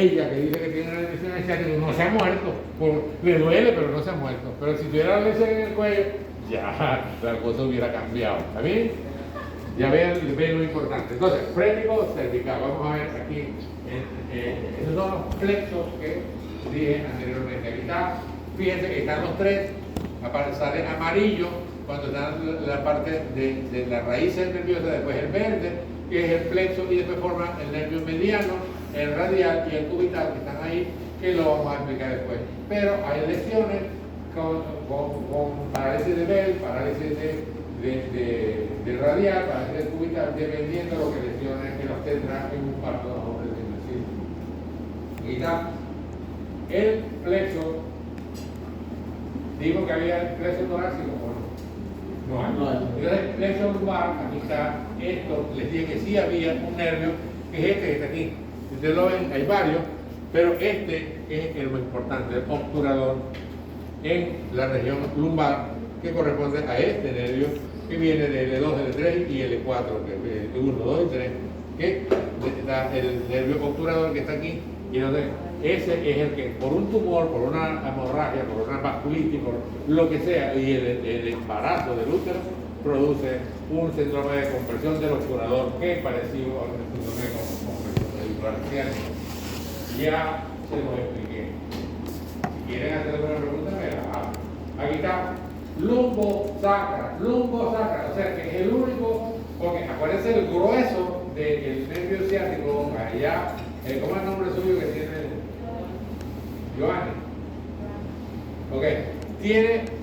ella que dice que tiene una lesión en el ciático no se ha muerto, le duele pero no se ha muerto, pero si tuviera la lesión en el cuello, ya la cosa hubiera cambiado, ¿está bien? Ya ven lo importante. Entonces, frénico cervical, vamos a ver aquí, esos son los flexos que dije anteriormente. Aquí está, fíjense que están los tres, sale amarillo cuando está la parte de la raíz nerviosa, después el verde, que es el flexo, y después forma el nervio mediano, el radial y el cubital, que están ahí, que lo vamos a explicar después. Pero hay lesiones con parálisis de Bell, parálisis de radial, parálisis de cubital, dependiendo de lo que lesiones que los tendrá en un parto de hombres de Aquí está el plexo. Digo que había el plexo torácico, ¿o no? No hay. Entonces, el plexo lumbar, aquí está esto, les dije que sí había un nervio, que es este que está aquí. Si ustedes lo ven, hay varios, pero este es el más importante, el obturador en la región lumbar, que corresponde a este nervio que viene del L2, L3 y L4, que es 1, 2 y 3, que está el nervio obturador que está aquí, y entonces ese es el que por un tumor, por una hemorragia, por una vasculitis, por lo que sea, y el embarazo del útero produce un síndrome de compresión del obturador que es parecido al síndrome de compresión del ya se lo expliqué. Si quieren hacer alguna pregunta, me la hagan. Aquí está lumbo sacra, o sea que es el único, porque acuérdense el grueso del nervio ciático allá, ¿cómo es el nombre suyo que tiene? Giovanni. Ok,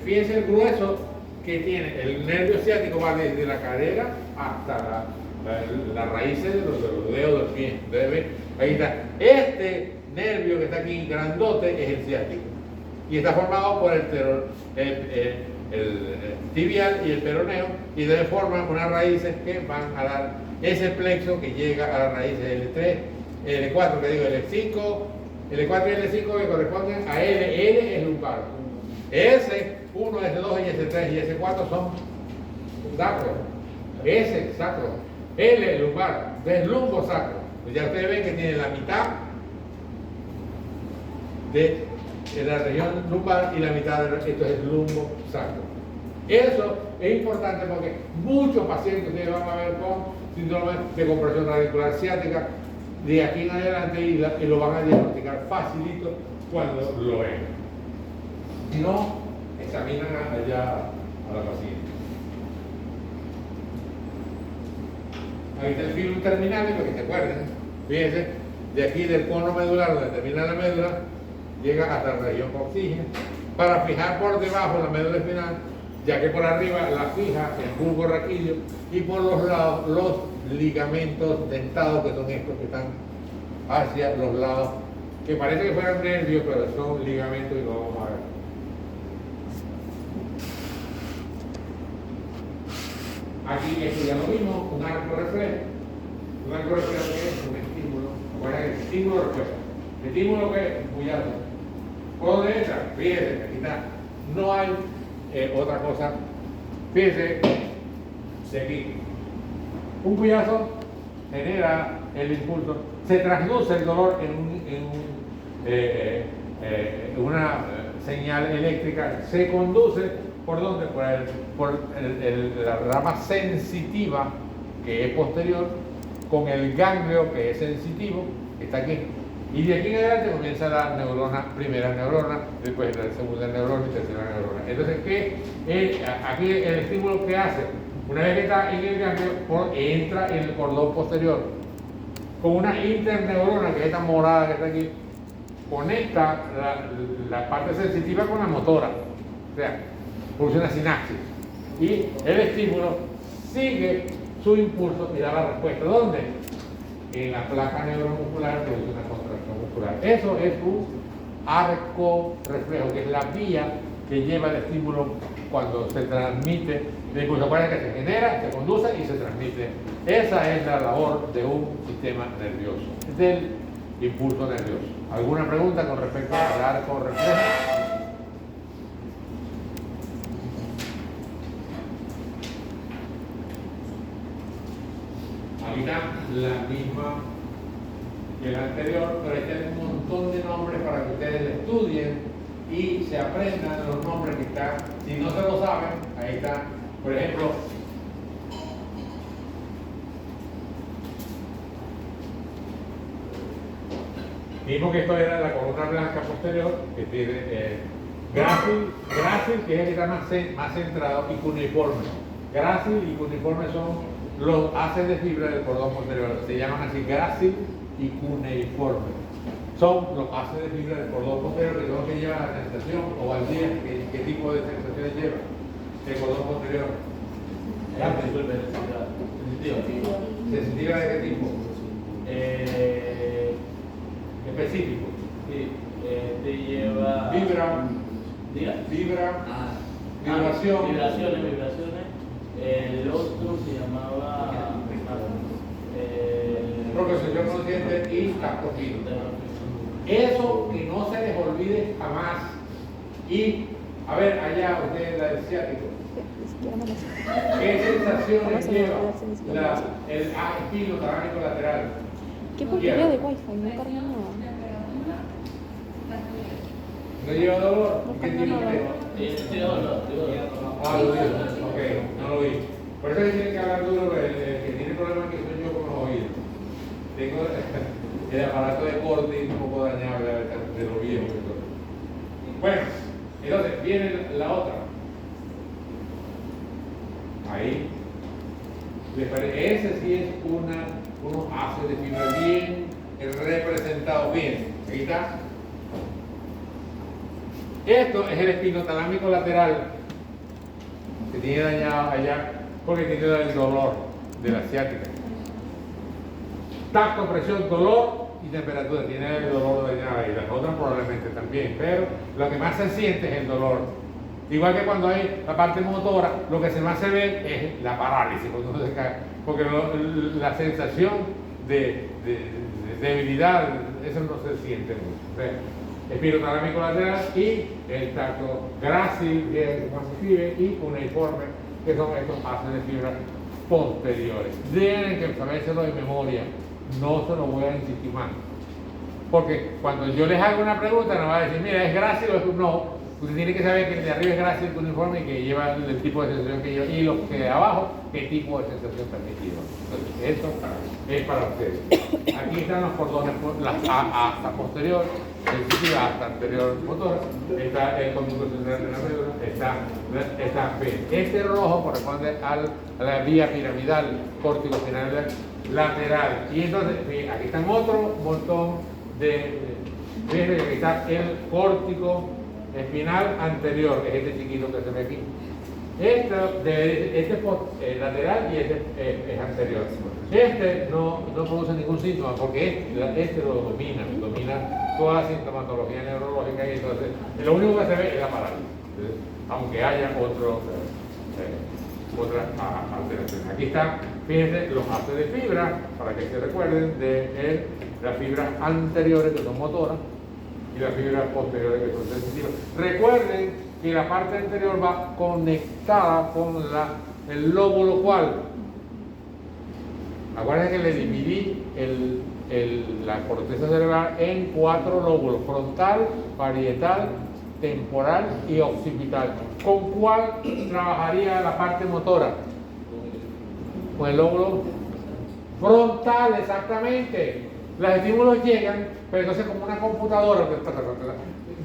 fíjense el grueso que tiene, el nervio ciático va desde la cadera hasta las raíces de los dedos del pie. Ustedes ven, ahí está. Este nervio que está aquí grandote es el ciático y está formado por el tibial y el peroneo, y de forma unas raíces que van a dar ese plexo que llega a las raíces L3, L4, que digo L5, L4 y L5 que corresponden a L es lumbar. S1, S2 y S3 y S4 son sacro. S sacro. L lumbar. Es lumbo sacro. Pues ya ustedes ven que tiene la mitad de la región lumbar y la mitad esto es el lumbo sacro. Eso es importante porque muchos pacientes ustedes van a ver con síndrome de compresión radicular ciática de aquí en adelante y lo van a diagnosticar facilito cuando lo ven. Si no, examinan allá a la paciente. Ahí está el filum terminal, para que se acuerden. Fíjense, de aquí del cono medular, donde termina la médula, llega hasta la región coxígea, para fijar por debajo la médula espinal, ya que por arriba la fija el bulbo raquídeo y por los lados los ligamentos dentados, que son estos que están hacia los lados, que parece que fueran nervios, pero son ligamentos y lo vamos a ver. Aquí esto ya lo vimos, un arco reflejo. Un arco reflejo que es un estímulo. Bueno, estímulo reflejo. Estímulo que es un puyazo. ¿Por dónde entra? Fíjense, aquí está. No hay otra cosa. Fíjense, de aquí. Un puyazo genera el impulso. Se traduce el dolor en una señal eléctrica. Se conduce. ¿Por dónde? Por la rama sensitiva, que es posterior, con el ganglio, que es sensitivo, que está aquí. Y de aquí en adelante comienza la neurona, primera neurona, después la segunda neurona y tercera neurona. Entonces, ¿qué? Aquí el estímulo que hace, una vez que está en el ganglio, entra en el cordón posterior, con una interneurona, que es esta morada que está aquí, conecta la parte sensitiva con la motora. O sea, produce una sinapsis y el estímulo sigue su impulso y da la respuesta. ¿Dónde? En la placa neuromuscular, que es una contracción muscular. Eso es un arco reflejo, que es la vía que lleva el estímulo cuando se transmite el impulso. Acuérdense que se genera, se conduce y se transmite. Esa es la labor de un sistema nervioso, del impulso nervioso. ¿Alguna pregunta con respecto al arco reflejo? Aquí está la misma que el anterior, pero este tiene un montón de nombres para que ustedes lo estudien y se aprendan los nombres que están. Si no se lo saben, ahí está. Por ejemplo, vimos que esto era la columna blanca posterior, que tiene grácil, que es el que está más centrado, y cuneiforme. Grácil y cuneiforme son los haces de fibra del cordón posterior. Se llaman así grácil y cuneiforme. Son los haces de fibra del cordón posterior que son los que llevan la sensación o al día. ¿Qué tipo de sensaciones lleva el cordón posterior? ¿Sensitiva de qué tipo? Específico. Sí, te lleva. Vibración. Vibraciones. El otro se llamaba. Propiocepción consciente y tacto fino. Eso que no se les olvide jamás. Y, a ver, allá ustedes, la del ciático. ¿Qué sensaciones lleva el espino talámico lateral? ¿Qué porquería de wifi? No carga nada. ¿No lleva dolor? ¿Qué tiene usted? Sí, dolor. Ah, lo digo. Ok, no lo vi. Por eso que tienen que hablar duro, el que tiene problemas que soy yo con los oídos. Tengo el aparato de corte un poco dañado de lo viejo y todo. Bueno, entonces viene la otra. Ahí. Ese sí es unos haces de fibra bien representados bien. Ahí está. Esto es el espinotalámico lateral que tiene dañado allá porque tiene el dolor de la ciática. Tacto, presión, dolor y temperatura. Tiene el dolor dañado y las otras probablemente también, pero lo que más se siente es el dolor. Igual que cuando hay la parte motora, lo que más se ve es la parálisis, cuando uno se cae, porque la sensación de debilidad, eso no se siente mucho. O sea, espinotalámico lateral y el tacto grácil, que es más se escribe, y cuneiforme, que son estos haces de fibra posteriores. Tienen que sabérselo de memoria, no se lo voy a insistir más. Porque cuando yo les hago una pregunta, no va a decir, mira, ¿es grácil o es no? Usted tiene que saber que el de arriba es grácil y cuneiforme y que lleva el tipo de sensación que lleva, y los que de abajo, qué tipo de sensación también lleva. Entonces, eso es para ustedes. Aquí están los cordones, las hasta posterior, sensitiva hasta anterior motora, está el conducto central de la médula, está B. Este rojo corresponde a la vía piramidal corticospinal lateral. Y entonces, aquí están otro montón fíjense que aquí está el córtico espinal anterior, que es este chiquito que se ve aquí. Este es lateral y este es anterior. Este no produce ningún síntoma porque este lo domina toda la sintomatología neurológica y entonces lo único que se ve es la parálisis, aunque haya otras alteraciones. Aquí están, fíjense, los haces de fibra, para que se recuerden de las fibras anteriores que son motoras y las fibras posteriores que son sensitivas. Recuerden que la parte anterior va conectada con el lóbulo cual. Acuérdense que le dividí la corteza cerebral en 4 lóbulos: frontal, parietal, temporal y occipital. ¿Con cuál trabajaría la parte motora? Con el lóbulo frontal, exactamente. Los estímulos llegan, pero entonces como una computadora,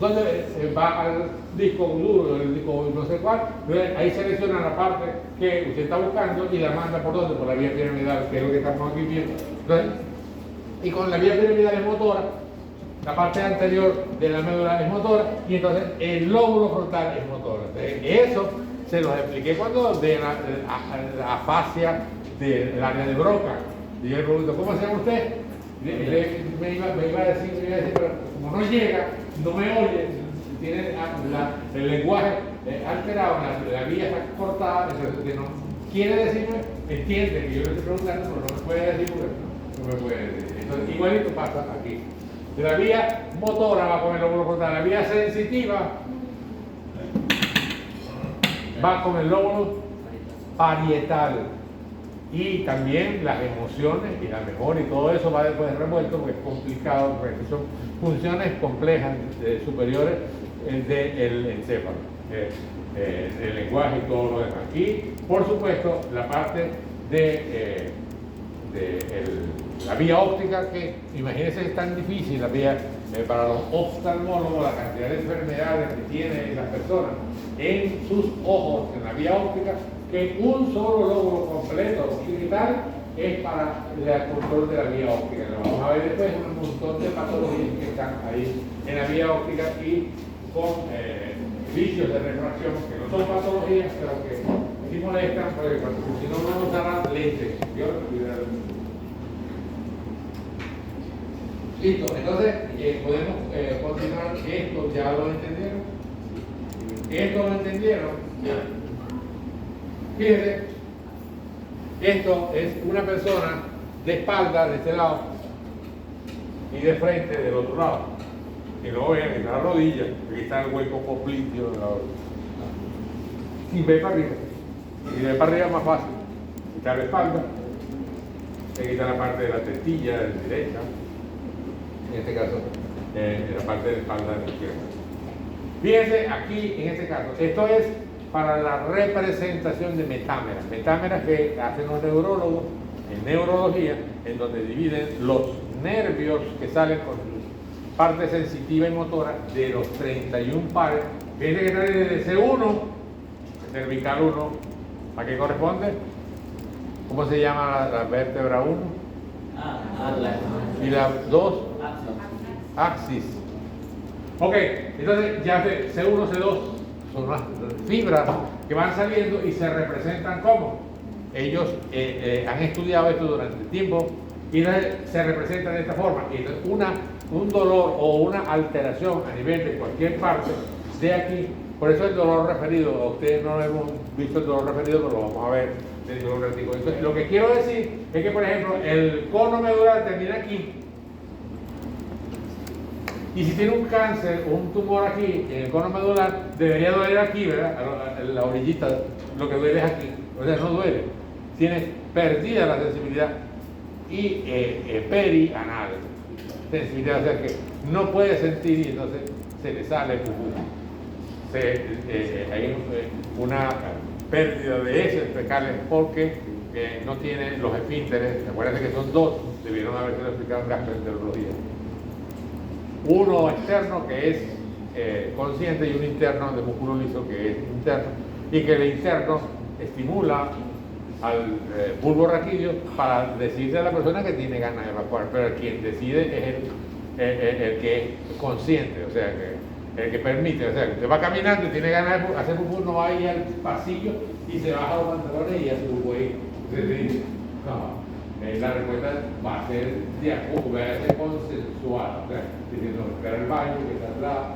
donde va al disco duro, el disco no sé cuál, ahí selecciona la parte que usted está buscando y la manda por donde, por la vía piramidal, que es lo que estamos aquí viendo. Entonces, y con la vía piramidal es motora, la parte anterior de la médula es motora, y entonces el lóbulo frontal es motora. Entonces, eso se los expliqué cuando de la afasia del área de Broca. Y yo le pregunto, ¿cómo se llama usted? Me iba a decir, pero como no llega, no me oye, tiene el lenguaje alterado, la vía está cortada, entonces no quiere decirme, entiende que yo le estoy preguntando, pero no me puede decir porque no me puede decir. Entonces, igualito pasa aquí. La vía motora va con el lóbulo frontal, la vía sensitiva va con el lóbulo parietal. y también las emociones y la memoria y todo eso va después revuelto porque es complicado, porque son funciones complejas superiores del encéfalo, el lenguaje y todo lo demás. Y por supuesto la parte de la vía óptica, que imagínense que es tan difícil la vía para los oftalmólogos, la cantidad de enfermedades que tienen las personas en sus ojos, en la vía óptica, que un solo lóbulo completo occipital es para el control de la vía óptica. Lo vamos a ver después, un montón de patologías que están ahí en la vía óptica y con vicios de refracción, que no son patologías, pero que sí molestan, porque si no, no nos darán lentes. Listo, entonces podemos continuar. Esto ya lo entendieron. Esto lo entendieron. Fíjense, esto es una persona de espalda de este lado y de frente del otro lado. Que no vean, que está la rodilla, aquí está el hueco popliteo de la rodilla. Y ve para arriba. Y ve para arriba es más fácil. Quitar la espalda, se quita la parte de la tetilla derecha, en este caso, la parte de la espalda de la izquierda. Fíjense aquí, en este caso, esto es para la representación de metámeras. Metámeras que hacen los neurólogos en neurología, en donde dividen los nervios que salen con su parte sensitiva y motora de los 31 pares. Fíjense que sale desde C1, cervical 1, ¿a qué corresponde? ¿Cómo se llama la vértebra 1? Y la 2, axis. Ok, entonces ya C1, C2 son las fibras que van saliendo y se representan como. Ellos han estudiado esto durante tiempo y se representan de esta forma. Y un dolor o una alteración a nivel de cualquier parte de aquí, por eso el dolor referido, a ustedes no hemos visto el dolor referido, pero lo vamos a ver dentro de un ratito. Entonces, lo que quiero decir es que, por ejemplo, el cono medular termina aquí. Y si tiene un cáncer o un tumor aquí en el cono medular, debería doler aquí, ¿verdad? La orillita, lo que duele es aquí. O sea, no duele. Tienes perdida la sensibilidad y perianal. Sensibilidad, o sea que no puede sentir y entonces se le sale hay una pérdida de heces fecales porque no tiene los esfínteres. Acuérdense que son dos, debieron haberse explicado en gastroenterología. Uno externo que es consciente y un interno de músculo liso que es interno, y que el interno estimula al bulbo raquídeo para decirle a la persona que tiene ganas de evacuar, pero quien decide es el que es consciente, o sea, el que permite. O sea, usted va caminando y tiene ganas de hacer pupú, no va ahí al pasillo y se baja los pantalones y hace pupú ahí. No, la respuesta va a ser de acuerdo, va a ser consensual, o sea, diciendo, espera el baño, que está al lado,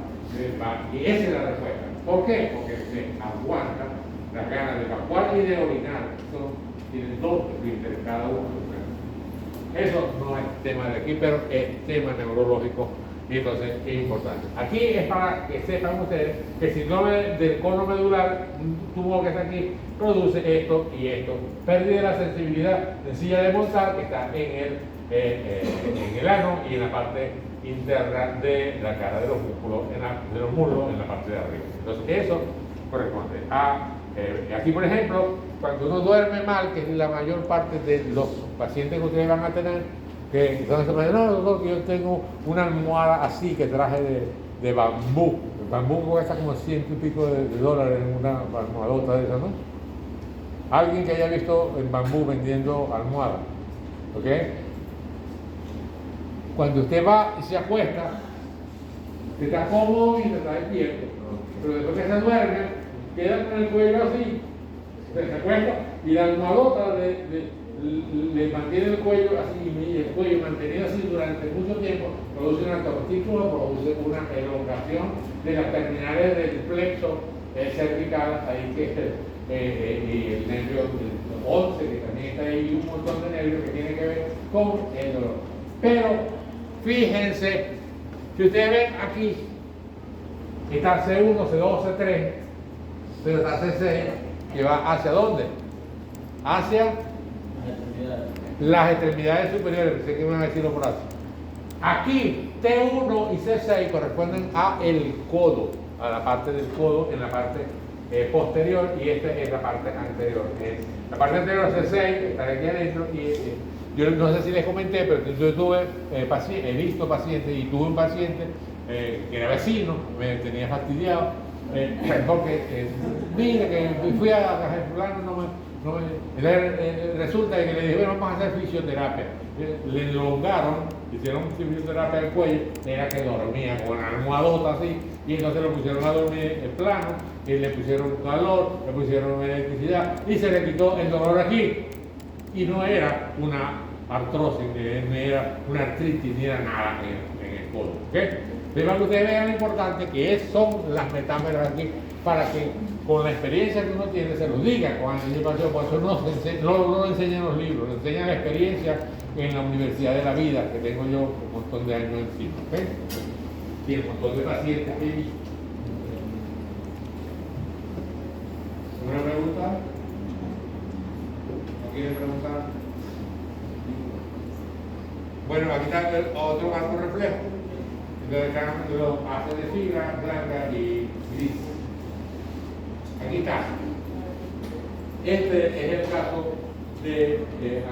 y esa es la respuesta. ¿Por qué? Porque se aguanta las ganas de evacuar y de orinar. Tienen dos esfínteres cada uno. Eso no es tema de aquí, pero es tema neurológico y entonces es importante. Aquí es para que sepan ustedes que el síndrome del cono medular, un tumor que está aquí, produce esto y esto. Pérdida de la sensibilidad sencilla de montar que está en el ano y en la parte interna de la cara de los músculos, de los muslos en la parte de arriba. Entonces eso corresponde a aquí, por ejemplo, cuando uno duerme mal, que es la mayor parte de los pacientes que ustedes van a tener, que entonces me dicen, no, doctor, que yo tengo una almohada así que traje de bambú. El bambú cuesta como $100 y pico de dólares en una almohadota de esa, ¿no? Alguien que haya visto el bambú vendiendo almohadas, ¿ok? Cuando usted va y se acuesta, usted está cómodo y se está despierto, pero después que se duerme, queda con el cuello así, se acuesta y la almohadota le mantiene el cuello así, y el cuello mantenido así durante mucho tiempo, produce una tortícula, produce una elongación de las terminales del plexo cervical, ahí que y el nervio 11, que también está ahí, y un montón de nervios que tienen que ver con el dolor. Pero fíjense, si ustedes ven aquí, está C1, C2, C3, pero está C6, que va hacia dónde? Hacia Las extremidades superiores, pensé que iban a decir los brazos. Aquí, T1 y C6 corresponden a el codo, a la parte del codo en la parte posterior, y esta es la parte anterior. La parte anterior, C6, está aquí adentro, y yo no sé si les comenté, pero yo tuve he visto pacientes y tuve un paciente que era vecino, me tenía fastidiado, porque mira que fui a fulano, resulta que le dije, bueno, vamos a hacer fisioterapia. Le elongaron, hicieron fisioterapia del cuello, era que dormía con una almohadota así, y entonces lo pusieron a dormir en plano, y le pusieron calor, le pusieron electricidad, y se le quitó el dolor aquí. Y no era una artrosis, no era una artritis, ni era nada en el codo. ¿Okay? Pero para que ustedes vean lo importante que son las metámeras aquí, para que con la experiencia que uno tiene se los diga con anticipación. Por eso no lo enseñan los libros, lo enseñan la experiencia en la Universidad de la Vida, que tengo yo un montón de años encima. ¿Okay? Y un montón de pacientes que he visto. ¿Una pregunta? ¿No quieren preguntar? Bueno, aquí está otro arco reflejo. Entonces lo hace de fibra blanca y gris. Aquí está. Este es el caso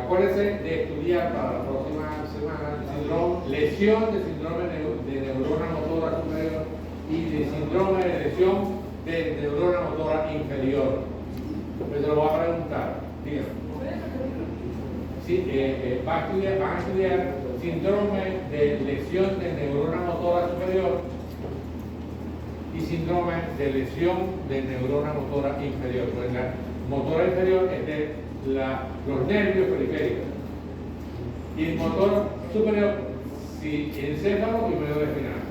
acuérdense de estudiar para la próxima semana lesión de síndrome de neurona motora superior y de síndrome de lesión de neurona motora inferior. Pues se lo voy a preguntar. Díganme. Sí, van a estudiar síndrome de lesión de neurona motora superior y síndrome de lesión de neurona motora inferior. Pues la motora inferior es de los nervios periféricos y el motor superior, si encéfalo y medio espinal.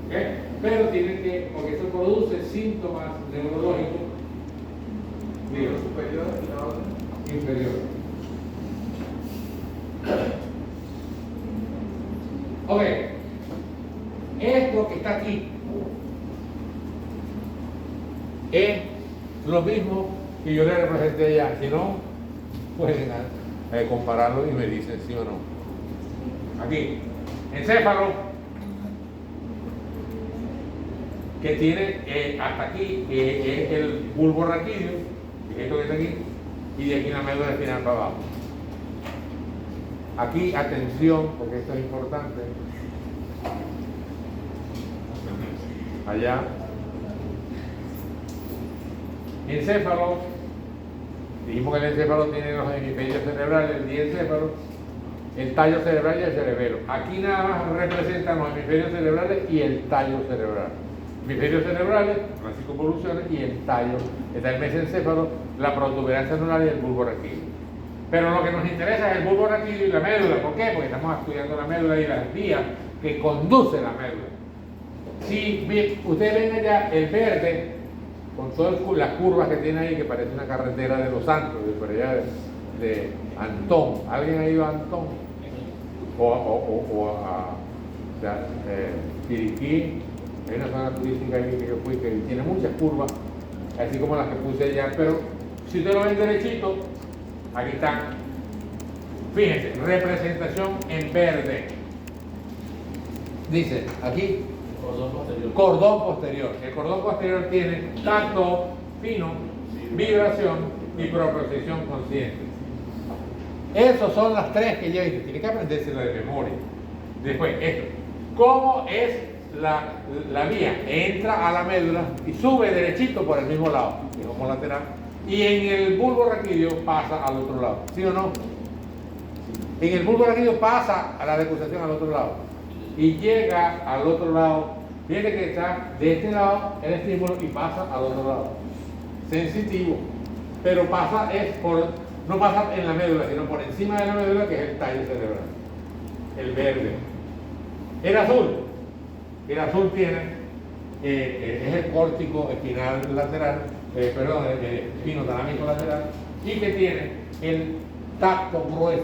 ¿Okay? Pero tienen que, porque esto produce síntomas neurológicos. Digo, superior y la otra inferior. Ok, esto que está aquí es lo mismo que yo le representé allá. Si no, pueden compararlo y me dicen sí o no. Aquí, encéfalo, que tiene hasta aquí es el bulbo raquídeo, esto que está aquí, y de aquí la médula espinal para abajo. Aquí, atención, porque esto es importante. Allá. Encéfalo. Dijimos que el encéfalo tiene los hemisferios cerebrales, el diencéfalo, el tallo cerebral y el cerebelo. Aquí nada más representan los hemisferios cerebrales y el tallo cerebral. Hemisferios cerebrales, las circunvoluciones, y el tallo. Está el mesencéfalo, la protuberancia anular y el bulbo raquídeo. Pero lo que nos interesa es el bulbo raquídeo y la médula. ¿Por qué? Porque estamos estudiando la médula y las vías que conduce la médula. Si ustedes ven allá el verde, con todas las curvas que tiene ahí, que parece una carretera de Los Santos, de por allá de Antón. ¿Alguien ha ido a Antón? O a Chiriquí. Hay una zona turística ahí que yo fui que tiene muchas curvas, así como las que puse allá. Pero si ustedes lo ven derechito, aquí están. Fíjense, representación en verde. Dice, aquí, cordón posterior. El cordón posterior tiene tacto fino, vibración y propriocepción consciente. Esas son las tres que ya viste. Tiene que aprendérselas de memoria. Después, esto. ¿Cómo es la vía? Entra a la médula y sube derechito por el mismo lado, como lateral. Y en el bulbo raquídeo pasa al otro lado. ¿Sí o no? En el bulbo raquídeo pasa a la decusación al otro lado. Y llega al otro lado. Tiene que estar de este lado el estímulo y pasa al otro lado. Sensitivo. Pero pasa no pasa en la médula, sino por encima de la médula, que es el tallo cerebral. El verde. El azul tiene, es el córtico espinal lateral, espino talámico lateral, y que tiene el tacto grueso,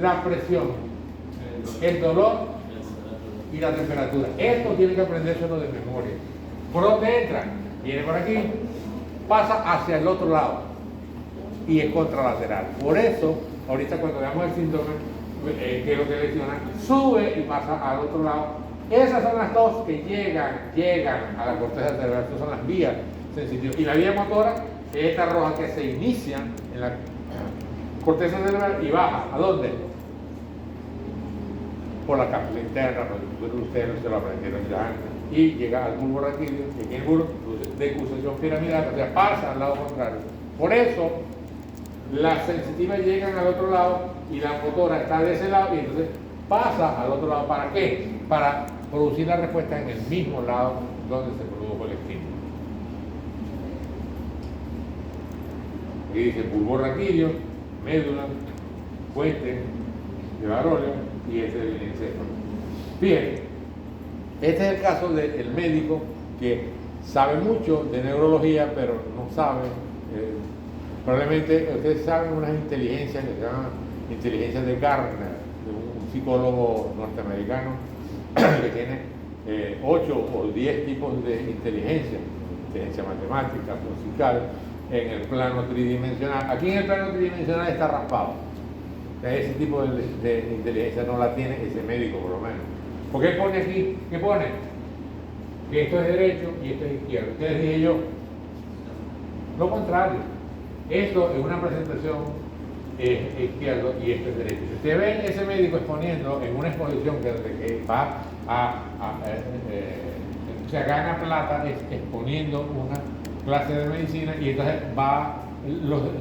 la presión, el dolor y la temperatura. Esto tiene que aprendérselo de memoria. ¿Por dónde entra? Viene por aquí, pasa hacia el otro lado y es contralateral. Por eso ahorita cuando veamos el síndrome, que es lo que lesiona, sube y pasa al otro lado. Esas son las dos que llegan a la corteza cerebral, estas son las vías sensitivas. Y la vía motora es esta roja que se inicia en la corteza cerebral y baja. ¿A dónde? Por la cápsula interna, ustedes se lo aprendieron ya antes. Y llega al bulbo raquídeo, y aquí en el bulbo, de decusación piramidal, o sea, pasa al lado contrario. Por eso, las sensitivas llegan al otro lado y la motora está de ese lado y entonces pasa al otro lado. ¿Para qué? Para producir la respuesta en el mismo lado donde se produjo el estímulo. Aquí dice bulbo raquídeo, médula, puente de Barolio y este del encéfalo. Bien, este es el caso del médico que sabe mucho de neurología, pero no sabe. Probablemente ustedes saben unas inteligencias que se llaman inteligencias de Gardner, de un psicólogo norteamericano que tiene 8 o 10 tipos de inteligencia matemática, musical, en el plano tridimensional. Aquí en el plano tridimensional está raspado. Ese tipo de inteligencia no la tiene ese médico, por lo menos. Porque él pone aquí, ¿qué pone? Que esto es derecho y esto es izquierdo. ¿Qué les dije yo? Lo contrario. Esto es una presentación izquierdo y esto es derecho. Si ustedes ven ese médico exponiendo en una exposición que va se gana plata exponiendo una clase de medicina y entonces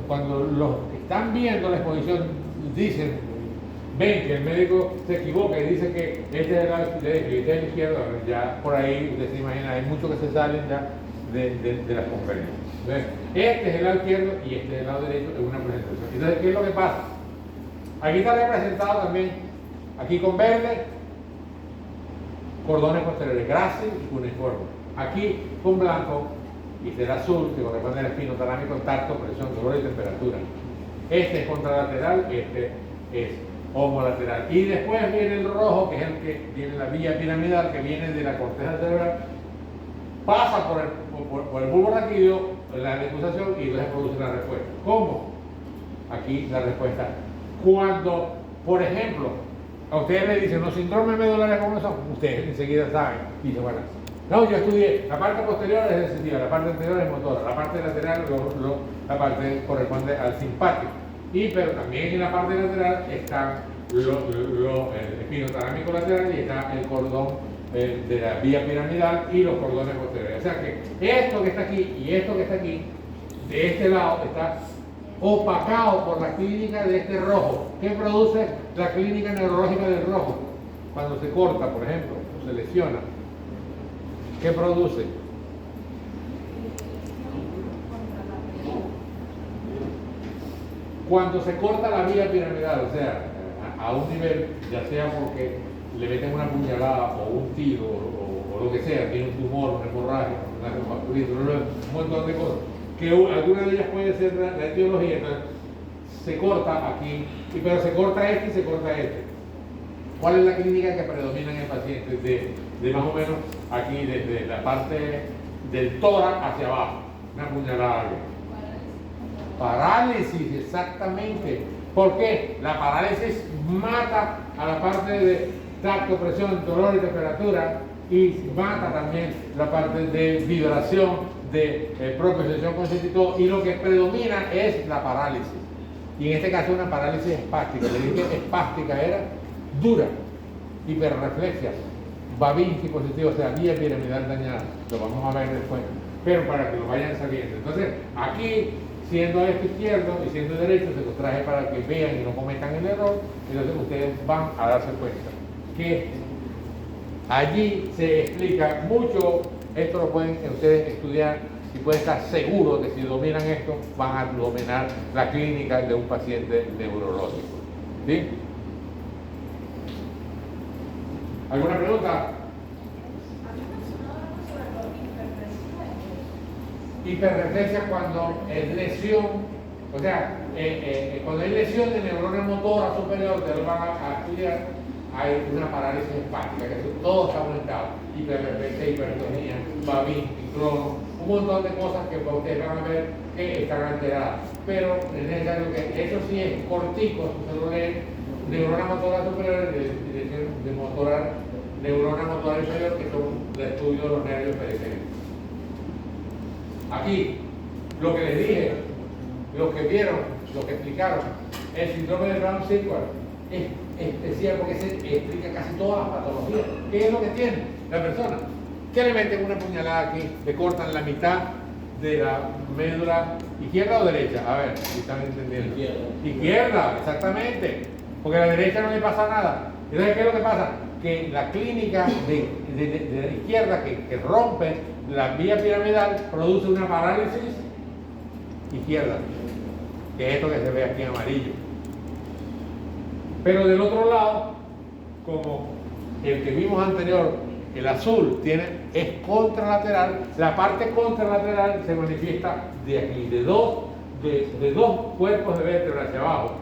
cuando los que están viendo la exposición ven que el médico se equivoca y dice que este es el lado derecho y este es el izquierdo, ya por ahí usted se imagina, hay muchos que se salen ya de las conferencias. Entonces, este es el lado izquierdo y este es el lado derecho en una presentación. Entonces, ¿qué es lo que pasa? Aquí está representado también, aquí con verde, cordones posteriores, grácil y cuneiforme. Aquí con blanco, y el azul, que corresponde al espino talámico, tacto, presión, dolor y temperatura. Este es contralateral, este es homolateral. Y después viene el rojo, que es el que viene la vía piramidal, que viene de la corteza cerebral, pasa por el bulbo raquídeo, la decusación, y entonces produce la respuesta. ¿Cómo? Aquí la respuesta. Cuando, por ejemplo, a ustedes les dicen los síndromes medulares, ¿cómo son? Ustedes enseguida saben. Dicen, bueno, no, yo estudié, la parte posterior es sensitiva, la parte anterior es motora, la parte lateral, la parte corresponde al simpático. Pero también en la parte lateral está el espino talámico lateral y está el cordón de la vía piramidal y los cordones posteriores. O sea que esto que está aquí y esto que está aquí, de este lado, está opacado por la clínica de este rojo. ¿Qué produce la clínica neurológica del rojo? Cuando se corta, por ejemplo, o se lesiona. ¿Qué produce? Cuando se corta la vía piramidal, o sea, a un nivel, ya sea porque le meten una puñalada o un tiro o lo que sea, tiene un tumor, una hemorragia, un montón de cosas, que alguna de ellas puede ser la etiología, entonces se corta aquí, pero se corta este y se corta este. ¿Cuál es la clínica que predomina en el paciente? De más o menos aquí, desde la parte del tórax hacia abajo, una puñalada. Parálisis, exactamente. ¿Por qué? La parálisis mata a la parte de tacto, presión, dolor y temperatura y mata también la parte de vibración, de propiocepción consciente y lo que predomina es la parálisis. Y en este caso una parálisis espástica. Le dije que espástica era dura, hiperreflexia, Babinski positivo, o sea, vía piramidal dañada. Lo vamos a ver después, pero para que lo vayan sabiendo. Entonces, aquí, siendo esto izquierdo y siendo derecho, se los traje para que vean y no cometan el error. Entonces, ustedes van a darse cuenta que allí se explica mucho. Esto lo pueden ustedes estudiar y pueden estar seguros que si dominan esto, van a dominar la clínica de un paciente neurológico. ¿Sí? ¿Alguna pregunta? Hiperreflexia cuando es lesión, o sea, cuando hay lesión de neurona motora superior, ustedes lo van a estudiar, hay una parálisis hepática, que eso todo está aumentado, hiperpertensión, hipertonía, babín, crono, un montón de cosas que ustedes van a ver que están alteradas. Pero es necesario que eso sí es cortico, se lo leen, neurona motora superior y neurona motora inferior, que son el estudio de los nervios periféricos. Aquí, lo que les dije, los que vieron, los que explicaron, el síndrome de Brown-Sequard es especial porque se explica casi todas las patologías. ¿Qué es lo que tiene la persona? Que le meten una puñalada aquí, le cortan la mitad de la médula izquierda o derecha. A ver, si están entendiendo. Izquierda, exactamente. Porque a la derecha no le pasa nada. Entonces, ¿qué es lo que pasa? Que la clínica de la izquierda que rompe la vía piramidal produce una parálisis izquierda, que es esto que se ve aquí en amarillo. Pero del otro lado, como el que vimos anterior, el azul es contralateral, la parte contralateral se manifiesta de aquí, de dos cuerpos de vértebra hacia abajo,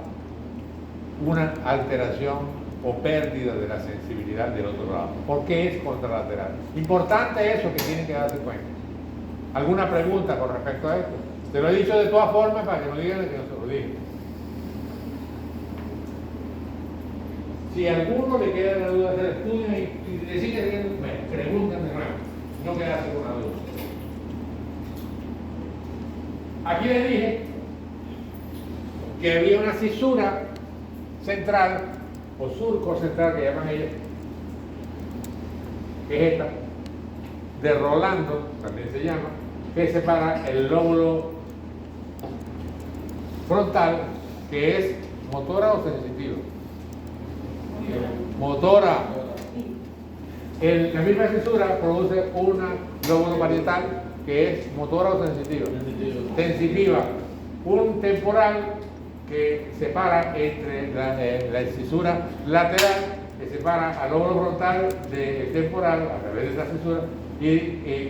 una alteración o pérdida de la sensibilidad del otro lado. ¿Por qué es contralateral? Importante eso que tienen que darse cuenta. ¿Alguna pregunta con respecto a esto? Te lo he dicho de todas formas para que no digan que no se lo dije. Si a alguno le queda la duda, hacer estudio y decir que preguntan de nuevo, no quedarse con la duda. Aquí les dije que había una cisura central o surco central que llaman ellos, que es esta, de Rolando, también se llama, que separa el lóbulo frontal, que es motora o sensitiva. Motora. La misma cisura produce una lóbulo parietal que es motora o sensitiva. Sensitiva. Un temporal que separa entre la cisura lateral, que separa al lóbulo frontal del temporal a través de esa cisura, y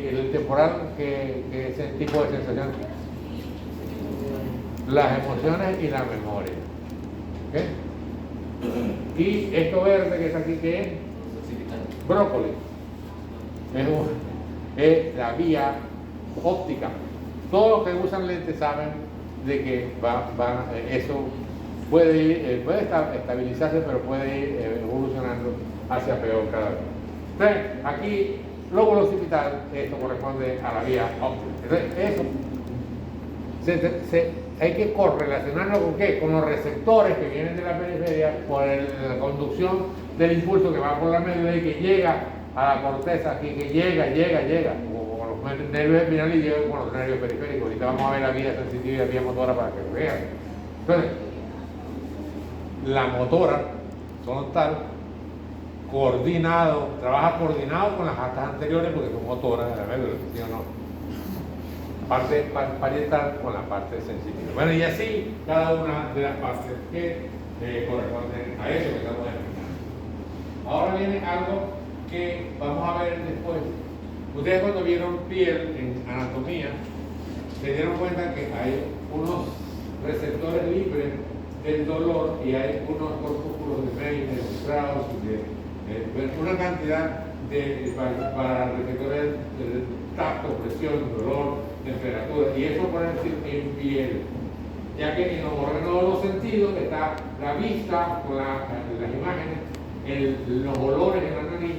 el temporal que es el tipo de sensación, las emociones y la memoria. ¿Okay? Y esto verde que está aquí, ¿qué es? Brócoli. Es la vía óptica. Todos los que usan lentes saben de que eso puede estabilizarse, pero puede ir evolucionando hacia peor cada vez. Entonces, aquí, lóbulo occipital, esto corresponde a la vía óptica. Entonces, eso hay que correlacionarlo con ¿qué? Con los receptores que vienen de la periferia por la conducción del impulso que va por la médula y que llega a la corteza aquí, que llega, como con los nervios espinales y llega con los nervios periféricos. Ahorita vamos a ver la vía sensitiva y la vía motora para que lo vean. Entonces, la motora frontal, trabaja coordinado con las patas anteriores porque son motoras de la médula, ¿sí o no? Parte parietal con la parte sensitiva. Bueno, y así cada una de las partes que corresponden a eso que estamos explicando. Ahora viene algo que vamos a ver después. Ustedes cuando vieron piel en anatomía se dieron cuenta que hay unos receptores libres del dolor y hay unos corpúsculos de May, de Strauss, una cantidad para receptores de tacto, presión, dolor, temperatura, y eso puede decir en piel, ya que en los órganos de los sentidos está la vista con las imágenes, los olores en la nariz,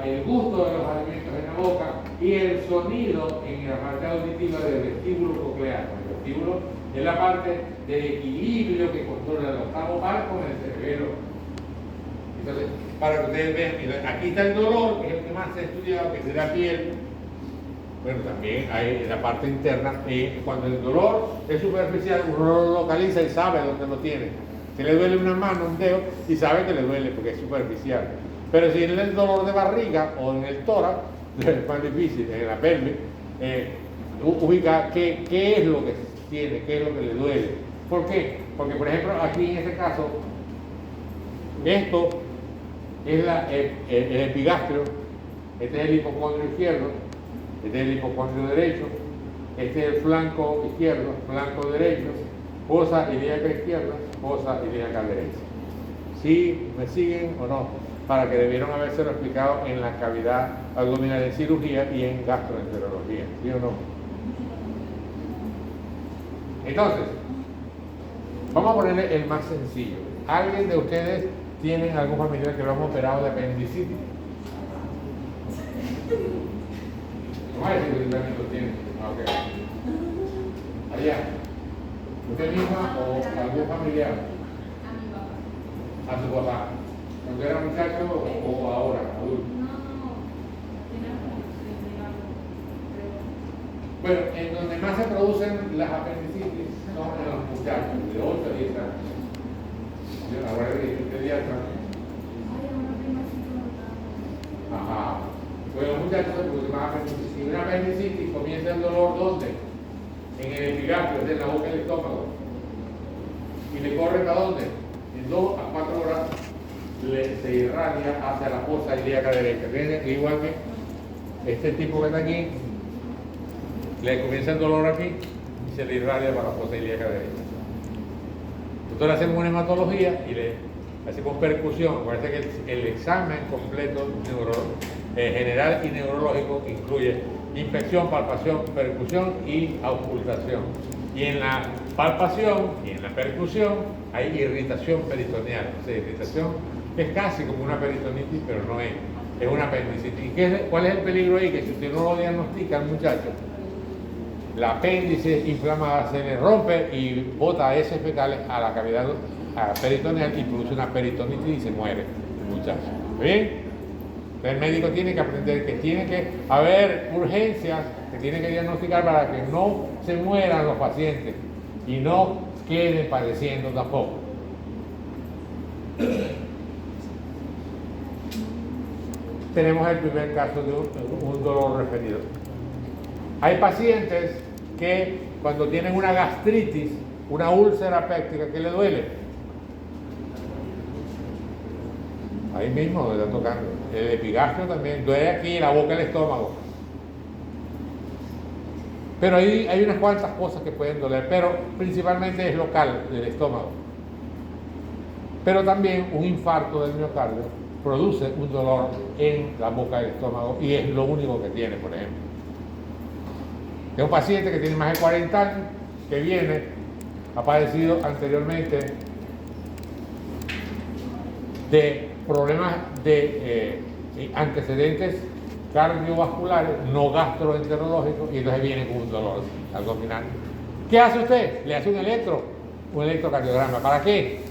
el gusto de los alimentos en la boca y el sonido en la parte auditiva del vestíbulo coclear. El vestíbulo es la parte del equilibrio que controla el octavo par con el cerebelo. Entonces, para que ustedes vean, aquí está el dolor, que es el que más se ha estudiado, que es de la piel. Bueno, también hay la parte interna, cuando el dolor es superficial, uno lo localiza y sabe dónde lo tiene. Si le duele una mano, un dedo, y sabe que le duele porque es superficial. Pero si es el dolor de barriga o en el tórax, es más difícil, en la pelvis, ubica qué es lo que tiene, qué es lo que le duele. ¿Por qué? Porque, por ejemplo, aquí en este caso, esto es el epigastrio, este es el hipocondrio izquierdo, este es el hipocondrio derecho, este es el flanco izquierdo, flanco derecho, fosa ilíaca izquierda, fosa ilíaca derecha. ¿Sí me siguen o no? para que debieron habérselo explicado en la cavidad abdominal en cirugía y en gastroenterología, ¿sí o no? Entonces, vamos a ponerle el más sencillo. ¿Alguien de ustedes tiene algún familiar que lo han operado de apendicitis? No hay que también lo tiene. Ok. Allá. ¿Usted misma o algún familiar? A su papá. ¿Cuando era muchacho o ahora, adulto? Bueno, en donde más se producen las apendicitis son en los muchachos de 8 a 10 años. Yo ahora que soy pediatra. Ajá. Bueno, los muchachos se producen más apendicitis. Si una apendicitis comienza el dolor, ¿dónde? En el epigastrio, es en la boca del estómago. ¿Y le corre para dónde? En 2 a 4 horas se irradia hacia la fosa ilíaca derecha. ¿Ven? Igual que este tipo que está aquí, le comienza el dolor aquí y se le irradia para la fosa ilíaca derecha. Nosotros le hacemos una hematología y le hacemos percusión. Parece que el examen completo general y neurológico incluye inspección, palpación, percusión y auscultación. Y en la palpación y en la percusión hay irritación peritoneal. O sea, irritación es casi como una peritonitis, pero no es. Es una apendicitis. ¿Y cuál es el peligro ahí? Que si usted no lo diagnostica al muchacho, la apéndice inflamada se le rompe y bota heces fecales a la cavidad peritoneal y produce una peritonitis y se muere el muchacho. ¿Bien? El médico tiene que aprender que tiene que haber urgencias que tiene que diagnosticar para que no se mueran los pacientes y no queden padeciendo tampoco. Tenemos el primer caso de un dolor referido. Hay pacientes que cuando tienen una gastritis, una úlcera péptica, que le duele. Ahí mismo donde está tocando. El epigastrio también duele aquí en la boca del estómago. Pero ahí hay unas cuantas cosas que pueden doler, pero principalmente es local del estómago. Pero también un infarto del miocardio produce un dolor en la boca del estómago y es lo único que tiene, por ejemplo. Es un paciente que tiene más de 40 años, que viene, ha padecido anteriormente de problemas de antecedentes cardiovasculares, no gastroenterológicos, y entonces viene con un dolor abdominal. ¿Qué hace usted? Le hace un electrocardiograma. ¿Para qué?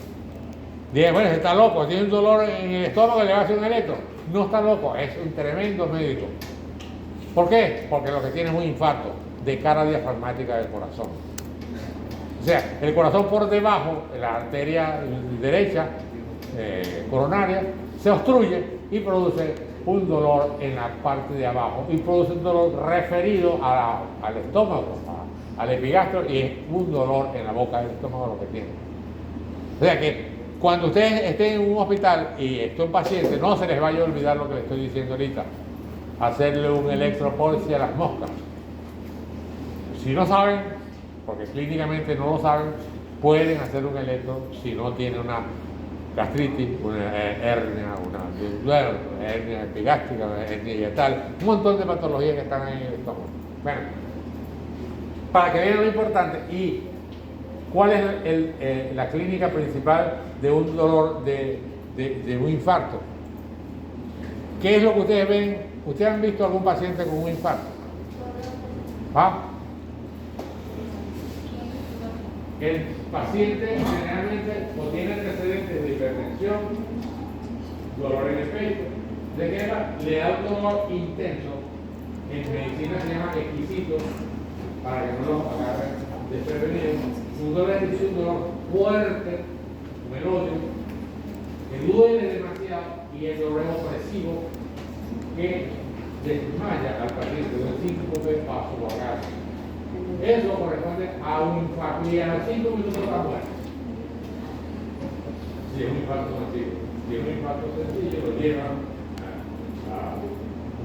Dice, bueno, está loco, tiene un dolor en el estómago y le va a hacer un electro. No está loco, es un tremendo médico. ¿Por qué? Porque lo que tiene es un infarto de cara diafragmática del corazón. O sea, el corazón por debajo, la arteria derecha, coronaria, se obstruye y produce un dolor en la parte de abajo y produce un dolor referido al estómago, al epigastrio, y es un dolor en la boca del estómago lo que tiene. O sea que cuando ustedes estén en un hospital y esté un paciente, no se les vaya a olvidar lo que les estoy diciendo ahorita, hacerle un electroporesis a las moscas. Si no saben, porque clínicamente no lo saben, pueden hacer un electro si no tienen una gastritis, una hernia, una hernia epigástrica, una hernia yatal, un montón de patologías que están ahí en el estómago. Bueno, para que vean lo importante y cuál es la clínica principal de un dolor de un infarto. ¿Qué es lo que ustedes ven? ¿Ustedes han visto algún paciente con un infarto? ¿Ah? El paciente generalmente o tiene antecedentes de hipertensión, dolor en el pecho, de guerra, le da un dolor intenso. En medicina se llama exquisito, para que no lo agarren desprevenidos. Un dolor es un dolor fuerte, melódico, que duele demasiado y el dolor es opresivo, que desmaya al paciente de un síncope a su hogar. Eso corresponde a un infarto y a los 5 minutos está muerto. Si es un infarto sencillo. Si es un infarto sencillo, lo llevan a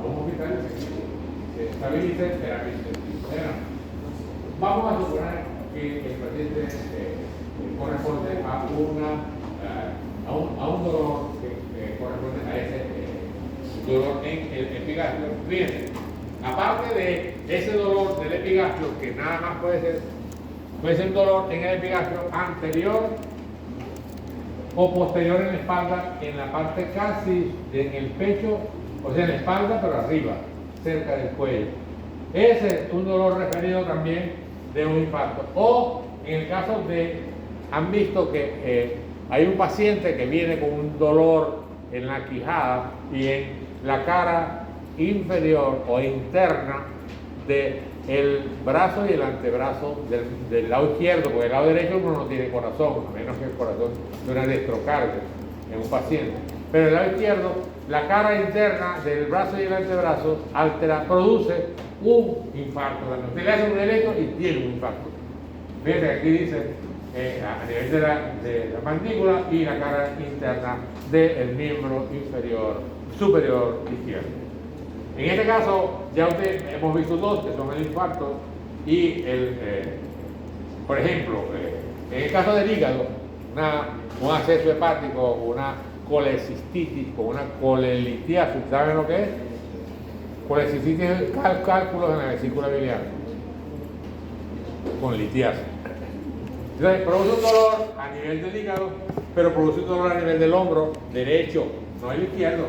un hospital y se estabiliza en terapia intensiva. Vamos a suponer que el paciente corresponde a una a un dolor que corresponde a ese dolor en el epigastrio. Fíjense, aparte de ese dolor del epigastrio, que nada más puede ser un dolor en el epigastrio anterior o posterior en la espalda, en la parte casi en el pecho, o sea, en la espalda, pero arriba, cerca del cuello. Ese es un dolor referido también de un infarto. O en el caso de, han visto que hay un paciente que viene con un dolor en la quijada y en la cara inferior o interna del brazo y el antebrazo del lado izquierdo, porque el lado derecho uno no tiene corazón, a menos que el corazón de una electrocardia en un paciente. Pero el lado izquierdo, la cara interna del brazo y el antebrazo produce un infarto. Usted le hace un electro y tiene un infarto. Fíjense, aquí dice a nivel de la mandíbula y la cara interna del miembro superior izquierdo. En este caso, ya hemos visto dos, que son el infarto y por ejemplo, en el caso del hígado, un acceso hepático, una colecistitis, con una colelitiasis, ¿saben lo que es? Colecistitis es cálculos en la vesícula biliar, con litiasis. Entonces, produce un dolor a nivel del hígado, pero produce un dolor a nivel del hombro derecho, no el izquierdo.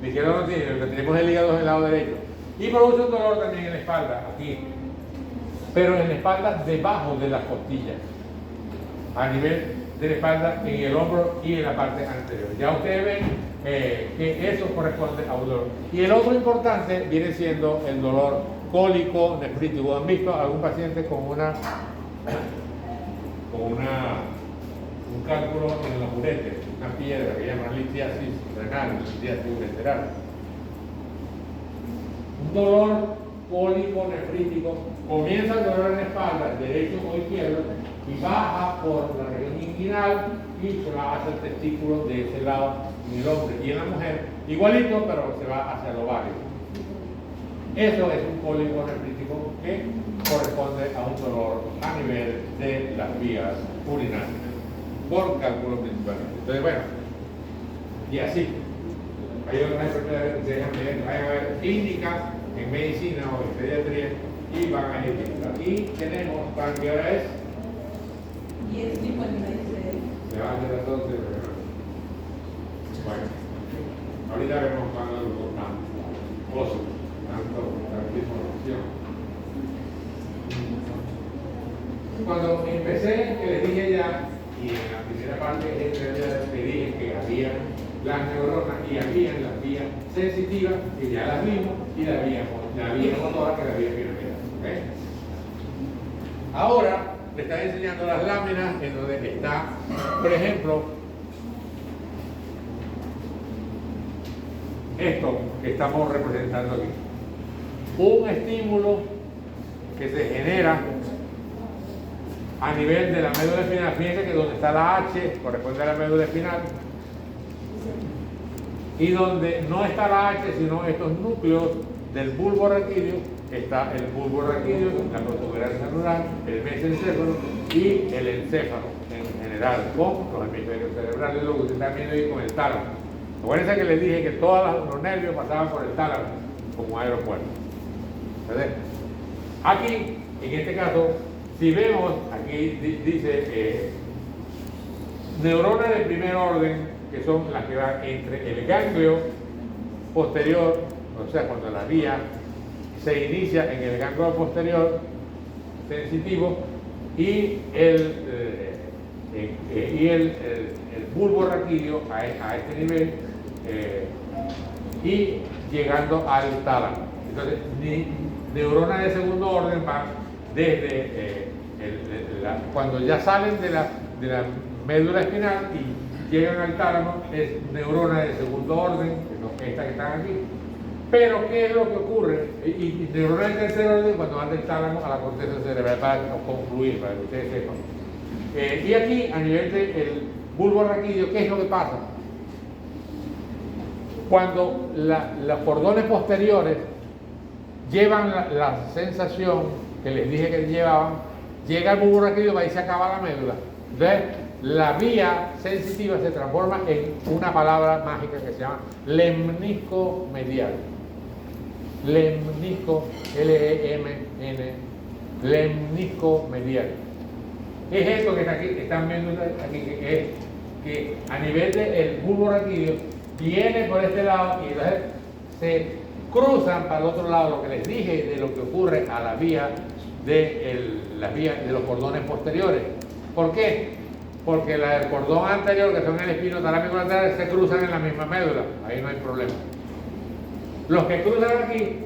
El izquierdo no tiene, lo que tenemos el hígado es el lado derecho. Y produce un dolor también en la espalda, aquí, pero en la espalda debajo de las costillas, a nivel de la espalda, en el hombro y en la parte anterior. Ya ustedes ven que eso corresponde a un dolor. Y el otro importante viene siendo el dolor cólico nefrítico. ¿Han visto algún paciente con un cálculo en los uretes, una piedra que llaman litiasis renal, litiasis ureteral? Un dolor cólico nefrítico, comienza el dolor en la espalda, derecho o izquierdo, y baja por la región inguinal y se va hacia el testículo de ese lado en el hombre y en la mujer, igualito, pero se va hacia el ovario. Eso es un cólico nefrítico que corresponde a un dolor a nivel de las vías urinarias, por cálculo principalmente. Entonces, bueno, y así. Hay otras enfermedades que vayan a ver clínicas en medicina o en pediatría y van a identificar. Y tenemos, ¿para qué hora es? 10:56. Se van a hacer las 12 de la noche. Bueno, ahorita vemos cuando lo cortamos. Oso, tanta información. Cuando empecé, que les dije ya, y en la primera parte de esta les dije que había las neuronas y había las vías sensitivas, que ya las vimos, y la vía motora, que la vía financiera. ¿Okay? Ahora le están enseñando las láminas en donde está, por ejemplo, esto que estamos representando aquí. Un estímulo que se genera a nivel de la médula espinal. Fíjense que donde está la H corresponde a la médula espinal, y donde no está la H, sino estos núcleos del bulbo raquídeo, está el bulbo raquídeo, la protuberancia neural, el mesencéfalo y el encéfalo en general, con los hemisferios cerebrales, lo que ustedes están viendo ahí con el tálamo. Acuérdense que les dije que todos los nervios pasaban por el tálamo como un aeropuerto. ¿Verdad? Aquí, en este caso, si vemos, aquí dice neuronas de primer orden, que son las que van entre el ganglio posterior, o sea, cuando la vía se inicia en el ganglio posterior sensitivo, y el bulbo raquídeo a este nivel, y llegando al tálamo. Entonces, neuronas de segundo orden van desde cuando ya salen de la médula espinal y llegan al tálamo, es neurona de segundo orden, que son estas que están aquí. Pero, ¿qué es lo que ocurre? Y neurona de tercer orden cuando van del tálamo a la corteza cerebral, para concluir, para que ustedes sepan. Y aquí, a nivel del bulbo raquídeo, ¿qué es lo que pasa? Cuando los cordones posteriores llevan la sensación que les dije que llevaban, llega el bulbo raquídeo y ahí se acaba la médula. Entonces, la vía sensitiva se transforma en una palabra mágica que se llama lemnisco medial. Lemnisco, L-E-M-N, lemnisco medial. Es esto que está aquí, que están viendo aquí, que es que a nivel del bulbo raquídeo viene por este lado y entonces se cruzan para el otro lado, lo que les dije de lo que ocurre a la vía las vías de los cordones posteriores. ¿Por qué? Porque el cordón anterior, que son el espino talámico lateral, se cruzan en la misma médula, ahí no hay problema. Los que cruzan aquí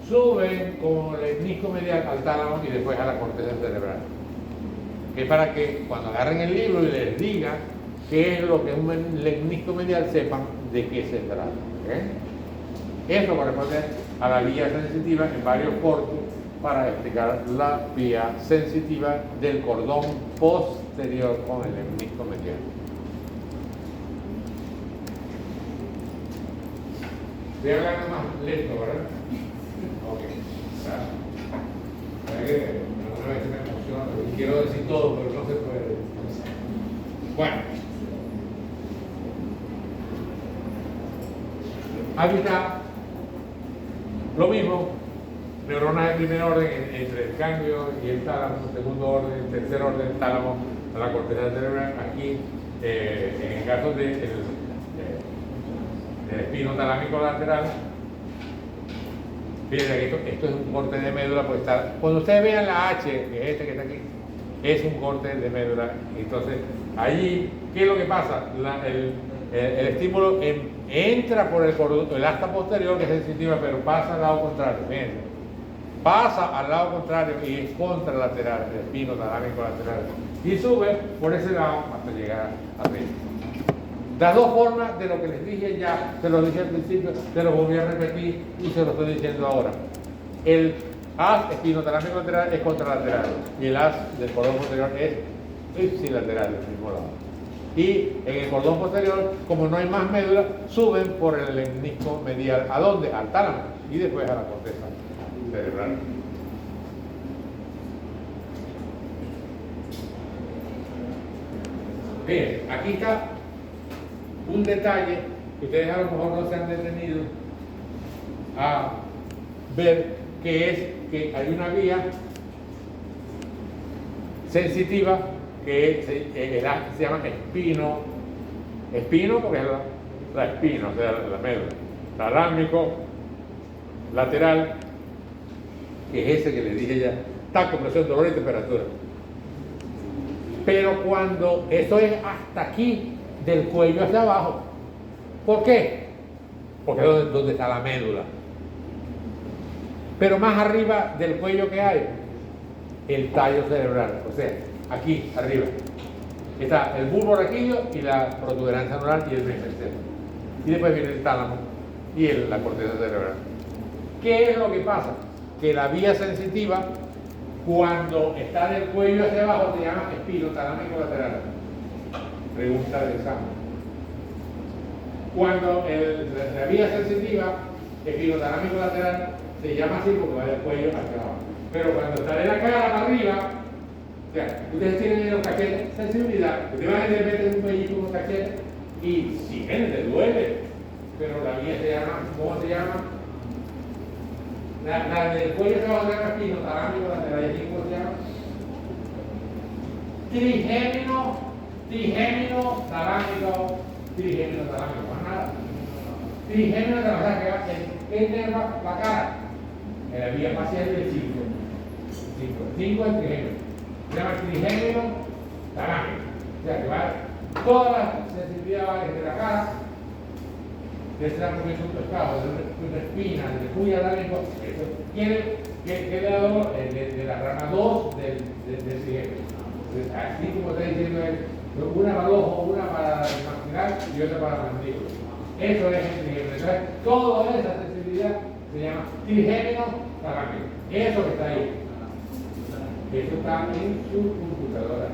suben con el lemnisco medial al tálamo y después a la corteza cerebral. Es para que cuando agarren el libro y les diga qué es lo que es un lemnisco medial, sepan de qué se trata. Eso corresponde a la vía sensitiva en varios cortes para explicar la vía sensitiva del cordón posterior con el lemnisco medial. Estoy hablando más lento, ¿verdad? Ok. Alguna vez me emociona, porque quiero decir todo, pero no se puede. Bueno. Aquí está lo mismo, neuronas de primer orden entre el ganglio y el tálamo, segundo orden, tercer orden, el tálamo, a la corteza cerebral. Aquí, en el caso del espino talámico lateral, fíjense que esto es un corte de médula, pues cuando ustedes vean la H, que es este que está aquí, es un corte de médula. Entonces, allí, ¿qué es lo que pasa? El estímulo entra por el asta posterior, que es sensitiva, pero pasa al lado contrario. Fíjense, pasa al lado contrario y es contralateral, el espino talámico lateral, y sube por ese lado hasta llegar arriba. Las dos formas de lo que les dije ya, se lo dije al principio, se lo volví a repetir y se lo estoy diciendo ahora. El haz espinotalámico lateral es contralateral y el haz del cordón posterior es ipsilateral, del mismo lado. Y en el cordón posterior, como no hay más médula, suben por el lemnisco medial. ¿A dónde? Al tálamo y después a la corteza cerebral. Bien, aquí está un detalle que ustedes a lo mejor no se han detenido a ver, que es que hay una vía sensitiva que se llama espino porque es la espina, o sea, la médula, talámico lateral, que es ese que les dije ya, tacto, presión, dolor y temperatura. Pero cuando eso es hasta aquí, del cuello hacia abajo. ¿Por qué? Porque es donde está la médula. Pero más arriba del cuello que hay, el tallo cerebral, o sea, aquí arriba está el bulbo raquídeo y la protuberancia anular y el mesentero. Y después viene el tálamo y la corteza cerebral. ¿Qué es lo que pasa? Que la vía sensitiva, cuando está del cuello hacia abajo, se llama espino talámico lateral. Pregunta de examen. Cuando la vía sensitiva, espino talámico lateral, se llama así porque va del cuello hacia abajo. Pero cuando está de la cara para arriba, o sea, ustedes tienen en los cachetes sensibilidad, ustedes van a meter un pellizco en los cachetes y si gente duele, pero la vía se llama, ¿cómo se llama? La del cuello hacia abajo se llama espino talámico lateral, ¿y aquí cómo se llama? Trigémino talámico, más nada. Trigémino talámico, ¿qué nerva la cara? En la vía facial del 5. 5 es trigémino. Se llama trigémino talámico. O sea que va, toda la sensibilidad va desde la cara, desde la comienzo de pescado, de una espina, de cuya talámico, eso tiene que le da dolor de la rama 2 del trigémino. Así como está diciendo él, una para el ojo, una para el maxilar y otra para la mandíbula. Eso es el trigémino. Entonces, toda esa sensibilidad se llama trigémino talámico. Eso que está ahí. Eso está en su computadora.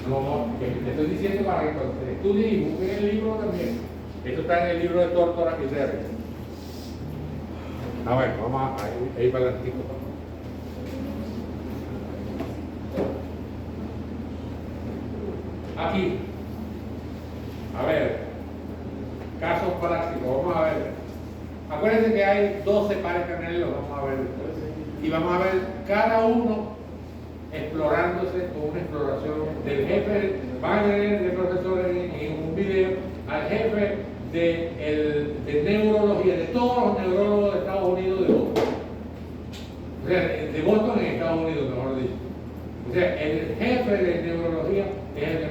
No, le estoy diciendo para que estudien y busquen el libro también. Esto está en el libro de Tórtora y Terry. Bueno, vamos a ir para el artículo. Aquí, A ver, casos prácticos, vamos a ver. Acuérdense que hay 12 pares carnales, vamos a ver después. Y vamos a ver cada uno explorándose con una exploración del jefe. Van a tener de profesor en un video al jefe de neurología, de todos los neurólogos de Estados Unidos de Boston. O sea, de Boston en Estados Unidos, mejor dicho. O sea, el jefe de neurología es el que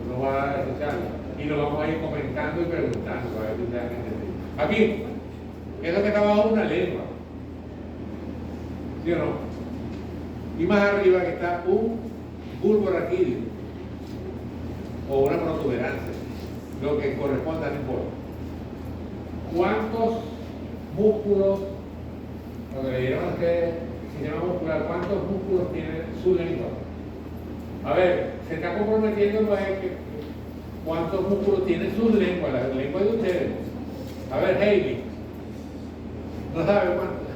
nos va a dar esa charla. Y lo vamos a ir comentando y preguntando para ver si ustedes han entendido. Aquí, es lo que está bajo una lengua. ¿Sí o no? Y más arriba que está un bulbo raquídeo o una protuberancia, lo que corresponda, no importa. ¿Cuántos músculos, lo que le dieron a ustedes, sistema muscular, cuántos músculos tiene su lengua? A ver, se está comprometiendo no es que cuántos músculos tiene su lengua, la lengua de ustedes. A ver, Hailey, no sabe cuántos.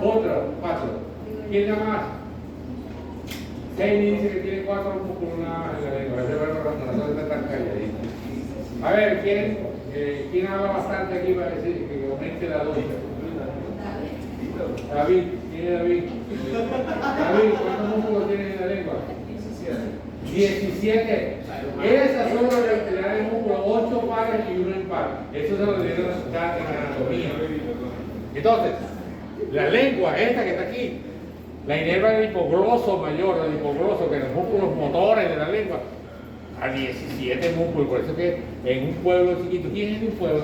Otra, 4. ¿Quién da más? Hailey dice que tiene 4 músculos nada más en la lengua. Nosotros estamos calladitos. A ver, ¿quién habla bastante aquí para decir que aumente la dosis? David, ¿quién es David? David, ¿cuántos músculos tiene en la lengua? 17. Esas son las cantidades de músculos, 8 pares y 1 impar. Eso se lo dieron en anatomía. Entonces, la lengua, esta que está aquí, la inerva el hipogloso mayor, el hipogloso, que los músculos motores de la lengua, a 17 músculos. Por eso que en un pueblo chiquito, ¿quién es de un pueblo?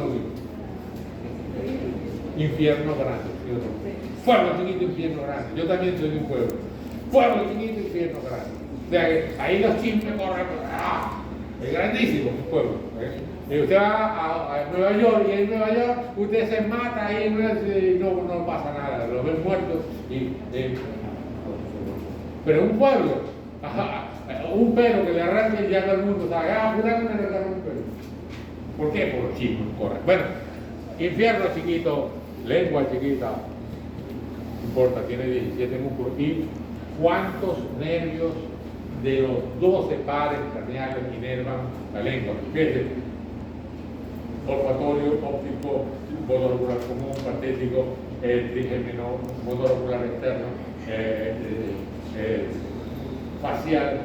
Infierno grande. ¿Sí o no? Pueblo chiquito, infierno grande. Yo también soy de un pueblo. Pueblo chiquito, infierno grande. O sea que ahí los chismes corren. ¡Ah! Es grandísimo el pueblo. Y usted va a Nueva York y en Nueva York usted se mata ahí y no pasa nada. Los ven muertos. Pero un pueblo, un pelo que le arranque ya todo el mundo sabe, fulano me arrancaron un pelo. ¿Por qué? Por los chismes corren. Bueno, infierno chiquito, lengua chiquita, no importa, tiene 17 músculos. ¿Y cuántos nervios de los 12 pares craneales inervan la lengua? Fíjense, olfatorio, óptico, motor ocular común, patético, trigémino, motor ocular externo, facial,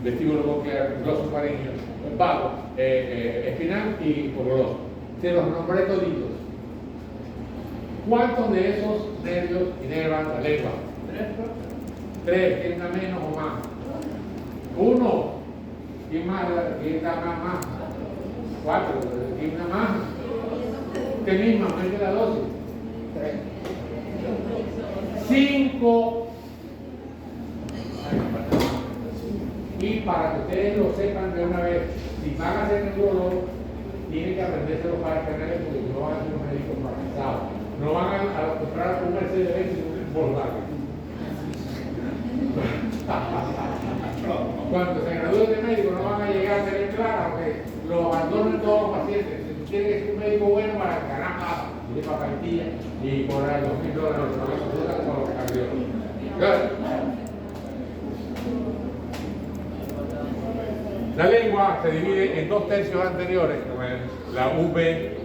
vestíbulo coclear, glosofaringeo, vago, espinal y hipogloso. Se los nombré toditos. ¿Cuántos de esos nervios inervan la lengua? 3. ¿Quién da menos o más? 1. ¿Quién más? ¿Quién da más? 4. ¿Quién da más? Usted misma, aumente la dosis. 5. Y para que ustedes lo sepan de una vez, si van a ser neurólogo, tienen que aprenderse los pares carnales porque no van a ser un médico fracasados. No van a comprar un Mercedes-Benz y un Volkswagen. Cuando se gradúen de médico no van a llegar a tener clara porque lo abandonan todos los pacientes. Tiene que ser un médico bueno para ganar más de papantilla y cobrar $2,000 por la consulta con los cardiólogos. La lengua se divide en 2 tercios anteriores, la V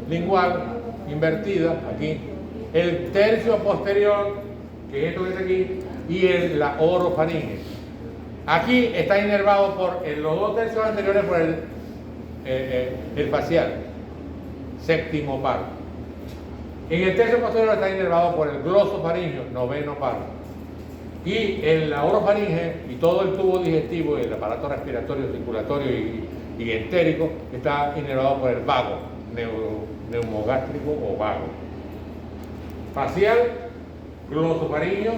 lingual invertida aquí, el tercio posterior, que es esto que está aquí, y la orofaringe. Aquí está inervado por los 2 tercios anteriores por el facial, séptimo par. En el tercio posterior está inervado por el glosofaringeo, noveno par. Y en la orofaringe y todo el tubo digestivo y el aparato respiratorio, circulatorio y entérico está inervado por el vago, neumogástrico o vago. Facial, glosofaringeo,